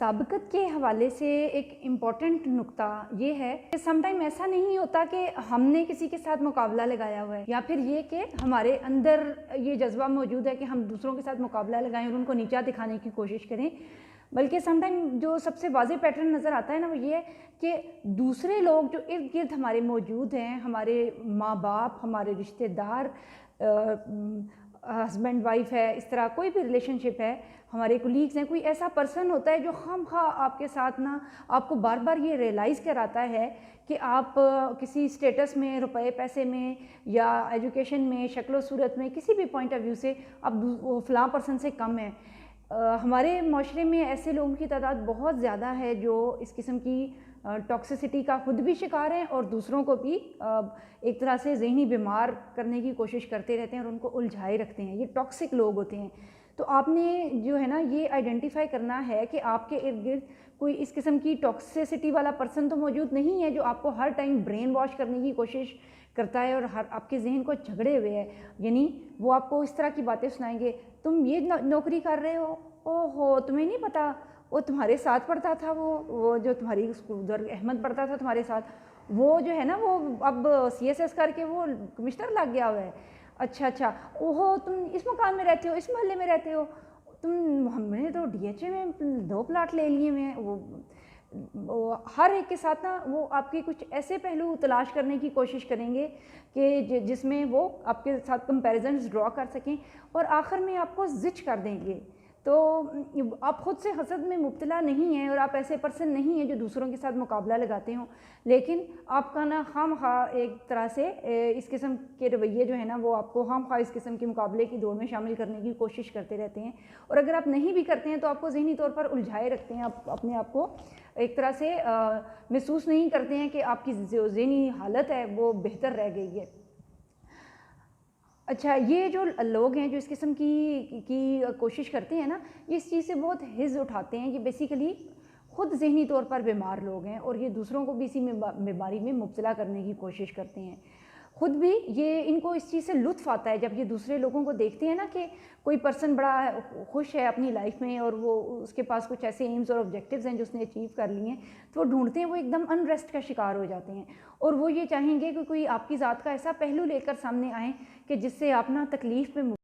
साबकत के हवाले से एक इम्पॉर्टेंट नुक्ता ये है कि समटाइम ऐसा नहीं होता कि हमने किसी के साथ मुकाबला लगाया हुआ है या फिर ये कि हमारे अंदर ये जज्बा मौजूद है कि हम दूसरों के साथ मुकाबला लगाएं और उनको नीचा दिखाने की कोशिश करें। बल्कि समटाइम जो सबसे वाज़ेह पैटर्न नज़र आता है ना, वो ये है कि दूसरे लोग जो इर्द गिर्द हमारे मौजूद हैं, हमारे माँ बाप, हमारे रिश्तेदार, हस्बैंड वाइफ है, इस तरह कोई भी रिलेशनशिप है, हमारे कोलीग्स हैं, कोई ऐसा पर्सन होता है जो खामखा आपके साथ ना आपको बार बार ये रियलाइज़ कराता है कि आप किसी स्टेटस में, रुपए पैसे में या एजुकेशन में, शक्ल सूरत में, किसी भी पॉइंट ऑफ व्यू से आप फ़लाँ पर्सन से कम हैं। हमारे माशरे में ऐसे लोगों की तादाद बहुत ज़्यादा है जो इस किस्म की टॉक्सिसिटी का खुद भी शिकार हैं और दूसरों को भी एक तरह से ज़हनी बीमार करने की कोशिश करते रहते हैं और उनको उलझाए रखते हैं। ये टॉक्सिक लोग होते हैं। तो आपने जो है ना, ये आइडेंटिफाई करना है कि आपके इर्द गिर्द कोई इस किस्म की टॉक्सिसिटी वाला पर्सन तो मौजूद नहीं है जो आपको हर टाइम ब्रेन वॉश करने की कोशिश करता है और हर आपके जहन को झगड़े हुए है। यानी वो आपको इस तरह की बातें सुनाएंगे, तुम ये नौकरी कर रहे हो, ओहो तुम्हें नहीं पता वो तुम्हारे साथ पढ़ता था, वो जो तुम्हारी उधर अहमद पढ़ता था तुम्हारे साथ, वो जो है ना वो अब CSS करके वो कमिश्नर लग गया हुआ है। अच्छा, ओहो तुम इस मकान में रहते हो, इस मोहल्ले में रहते हो, हमने तो DHA में 2 प्लाट ले लिए हुए हैं। वो हर एक के साथ ना वो आपके कुछ ऐसे पहलू तलाश करने की कोशिश करेंगे कि जिसमें वो आपके साथ कंपैरिजन्स ड्रॉ कर सकें और आखिर में आपको ज़िच कर देंगे। तो आप ख़ुद से हसद में मुब्तला नहीं हैं और आप ऐसे पर्सन नहीं हैं जो दूसरों के साथ मुकाबला लगाते हों, लेकिन आपका ना खामखा एक तरह से इस किस्म के रवैये जो है ना वो आपको खामखा इस किस्म के मुकाबले की दौड़ में शामिल करने की कोशिश करते रहते हैं। और अगर आप नहीं भी करते हैं तो आपको ज़हनी तौर पर उलझाए रखते हैं, आप अपने आप को एक तरह से महसूस नहीं करते हैं कि आपकी जो ज़हनी हालत है वो बेहतर रह गई है। अच्छा, ये जो लोग हैं जो इस किस्म की कोशिश करते हैं ना, ये इस चीज़ से बहुत हिज़ उठाते हैं कि बेसिकली ख़ुद ज़हनी तौर पर बीमार लोग हैं और ये दूसरों को भी इसी बीमारी में मुब्तला करने की कोशिश करते हैं। ख़ुद भी ये इनको इस चीज़ से लुत्फ़ आता है जब ये दूसरे लोगों को देखते हैं ना कि कोई पर्सन बड़ा खुश है अपनी लाइफ में और वो उसके पास कुछ ऐसे एम्स और ऑब्जेक्टिव्स हैं जो उसने अचीव कर लिए हैं, तो वो ढूंढते हैं, वो एकदम अनरेस्ट का शिकार हो जाते हैं और वो ये चाहेंगे कि कोई आपकी ज़ात का ऐसा पहलू लेकर सामने आए कि जिससे आप ना तकलीफ़ में